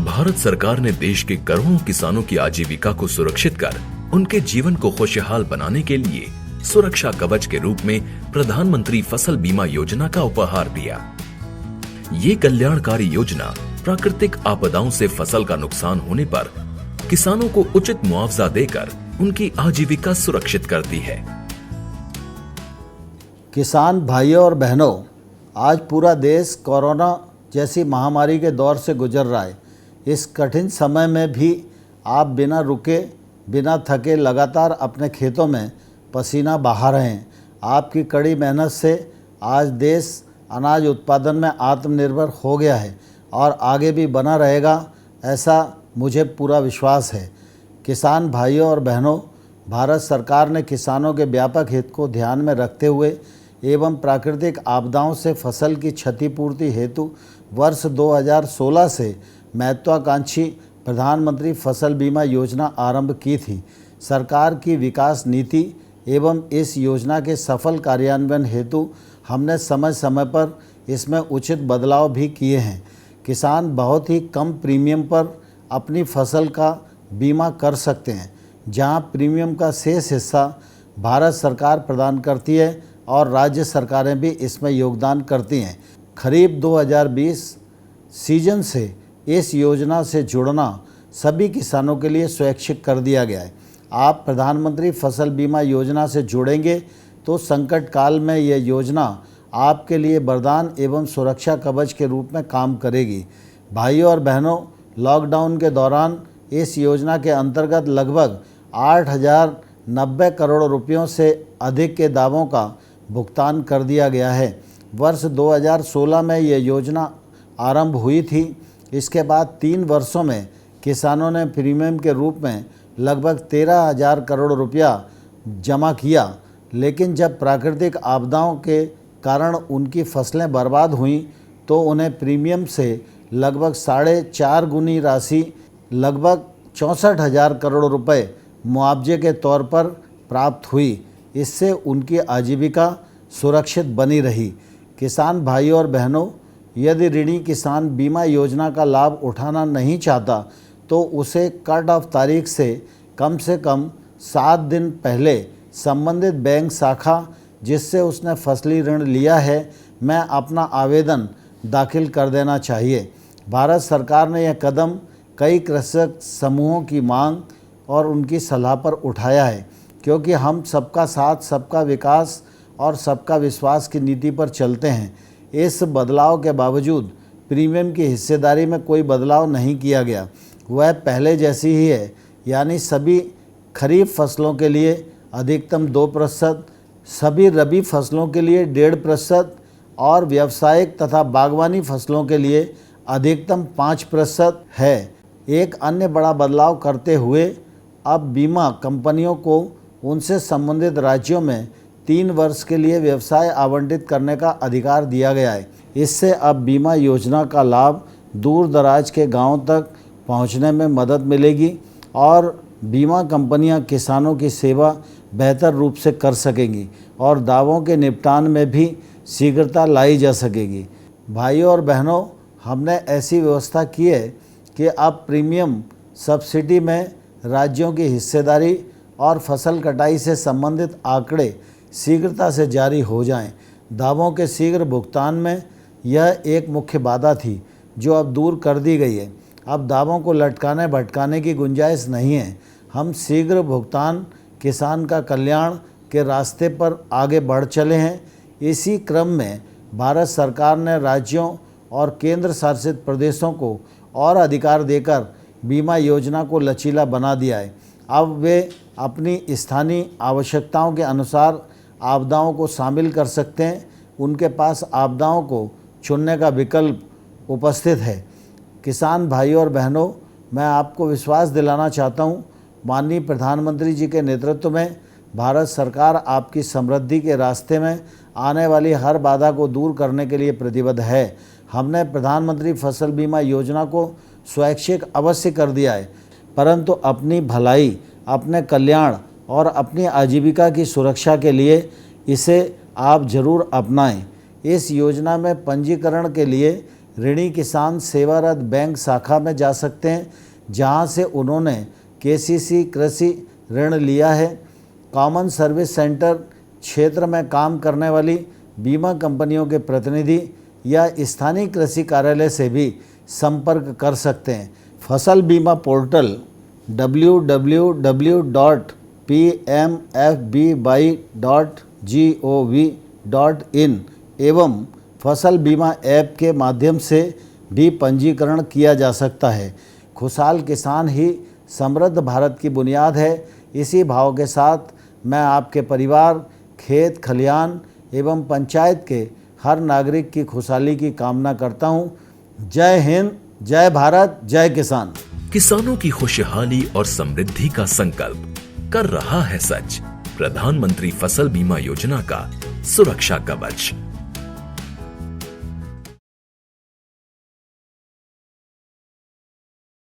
भारत सरकार ने देश के करोड़ों किसानों की आजीविका को सुरक्षित कर उनके जीवन को खुशहाल बनाने के लिए सुरक्षा कवच के रूप में प्रधानमंत्री फसल बीमा योजना का उपहार दिया। ये कल्याणकारी योजना प्राकृतिक आपदाओं से फसल का नुकसान होने पर किसानों को उचित मुआवजा देकर उनकी आजीविका सुरक्षित करती है। किसान भाइयों और बहनों, आज पूरा देश कोरोना जैसी महामारी के दौर से गुजर रहा है। इस कठिन समय में भी आप बिना रुके, बिना थके लगातार अपने खेतों में पसीना बहा रहे हैं। आपकी कड़ी मेहनत से आज देश अनाज उत्पादन में आत्मनिर्भर हो गया है और आगे भी बना रहेगा, ऐसा मुझे पूरा विश्वास है। किसान भाइयों और बहनों, भारत सरकार ने किसानों के व्यापक हित को ध्यान में रखते हुए एवं प्राकृतिक आपदाओं से फसल की क्षतिपूर्ति हेतु वर्ष 2016 से महत्वाकांक्षी प्रधानमंत्री फसल बीमा योजना आरंभ की थी। सरकार की विकास नीति एवं इस योजना के सफल कार्यान्वयन हेतु हमने समय समय पर इसमें उचित बदलाव भी किए हैं। किसान बहुत ही कम प्रीमियम पर अपनी फसल का बीमा कर सकते हैं, जहां प्रीमियम का शेष हिस्सा भारत सरकार प्रदान करती है और राज्य सरकारें भी इसमें योगदान करती हैं। खरीफ 2020 सीजन से इस योजना से जुड़ना सभी किसानों के लिए स्वैच्छिक कर दिया गया है। आप प्रधानमंत्री फसल बीमा योजना से जुड़ेंगे तो संकट काल में यह योजना आपके लिए वरदान एवं सुरक्षा कवच के रूप में काम करेगी। भाइयों और बहनों, लॉकडाउन के दौरान इस योजना के अंतर्गत लगभग 8,090 करोड़ रुपयों से अधिक के दावों का भुगतान कर दिया गया है। वर्ष 2016 में यह योजना आरंभ हुई थी। इसके बाद 3 वर्षों में किसानों ने प्रीमियम के रूप में लगभग 13,000 करोड़ रुपया जमा किया, लेकिन जब प्राकृतिक आपदाओं के कारण उनकी फसलें बर्बाद हुईं तो उन्हें प्रीमियम से लगभग 4.5 गुनी राशि, लगभग 64,000 करोड़ रुपए मुआवजे के तौर पर प्राप्त हुई। इससे उनकी आजीविका सुरक्षित बनी रही। किसान भाइयों और बहनों, यदि ऋणी किसान बीमा योजना का लाभ उठाना नहीं चाहता तो उसे कट ऑफ तारीख से कम 7 दिन पहले संबंधित बैंक शाखा जिससे उसने फसली ऋण लिया है में अपना आवेदन दाखिल कर देना चाहिए। भारत सरकार ने यह कदम कई कृषक समूहों की मांग और उनकी सलाह पर उठाया है, क्योंकि हम सबका साथ, सबका विकास और सबका विश्वास की नीति पर चलते हैं। इस बदलाव के बावजूद प्रीमियम की हिस्सेदारी में कोई बदलाव नहीं किया गया, वह पहले जैसी ही है, यानी सभी खरीफ फसलों के लिए अधिकतम 2%, सभी रबी फसलों के लिए 1.5% और व्यावसायिक तथा बागवानी फसलों के लिए अधिकतम 5% है। एक अन्य बड़ा बदलाव करते हुए अब बीमा कंपनियों को उनसे संबंधित राज्यों में 3 वर्ष के लिए व्यवसाय आवंटित करने का अधिकार दिया गया है। इससे अब बीमा योजना का लाभ दूर दराज के गांवों तक पहुंचने में मदद मिलेगी और बीमा कंपनियां किसानों की सेवा बेहतर रूप से कर सकेंगी और दावों के निपटान में भी शीघ्रता लाई जा सकेगी। भाइयों और बहनों, हमने ऐसी व्यवस्था की है कि अब प्रीमियम सब्सिडी में राज्यों की हिस्सेदारी और फसल कटाई से संबंधित आंकड़े शीघ्रता से जारी हो जाएं। दावों के शीघ्र भुगतान में यह एक मुख्य बाधा थी जो अब दूर कर दी गई है। अब दावों को लटकाने भटकाने की गुंजाइश नहीं है। हम शीघ्र भुगतान, किसान का कल्याण के रास्ते पर आगे बढ़ चले हैं। इसी क्रम में भारत सरकार ने राज्यों और केंद्र शासित प्रदेशों को और अधिकार देकर बीमा योजना को लचीला बना दिया है। अब वे अपनी स्थानीय आवश्यकताओं के अनुसार आपदाओं को शामिल कर सकते हैं। उनके पास आपदाओं को चुनने का विकल्प उपस्थित है। किसान भाइयों और बहनों, मैं आपको विश्वास दिलाना चाहता हूँ, माननीय प्रधानमंत्री जी के नेतृत्व में भारत सरकार आपकी समृद्धि के रास्ते में आने वाली हर बाधा को दूर करने के लिए प्रतिबद्ध है। हमने प्रधानमंत्री फसल बीमा योजना को स्वैच्छिक अवश्य कर दिया है, परंतु अपनी भलाई, अपने कल्याण और अपनी आजीविका की सुरक्षा के लिए इसे आप जरूर अपनाएं। इस योजना में पंजीकरण के लिए ऋणी किसान सेवारत बैंक शाखा में जा सकते हैं, जहां से उन्होंने केसीसी कृषि ऋण लिया है। कॉमन सर्विस सेंटर क्षेत्र में काम करने वाली बीमा कंपनियों के प्रतिनिधि या स्थानीय कृषि कार्यालय से भी संपर्क कर सकते हैं। फसल बीमा पोर्टल www.pmfby.gov.in एवं फसल बीमा ऐप के माध्यम से भी पंजीकरण किया जा सकता है। खुशहाल किसान ही समृद्ध भारत की बुनियाद है। इसी भाव के साथ मैं आपके परिवार, खेत खलिहान एवं पंचायत के हर नागरिक की खुशहाली की कामना करता हूँ। जय हिंद, जय भारत, जय किसान। किसानों की खुशहाली और समृद्धि का संकल्प कर रहा है सच प्रधानमंत्री फसल बीमा योजना का सुरक्षा कवच।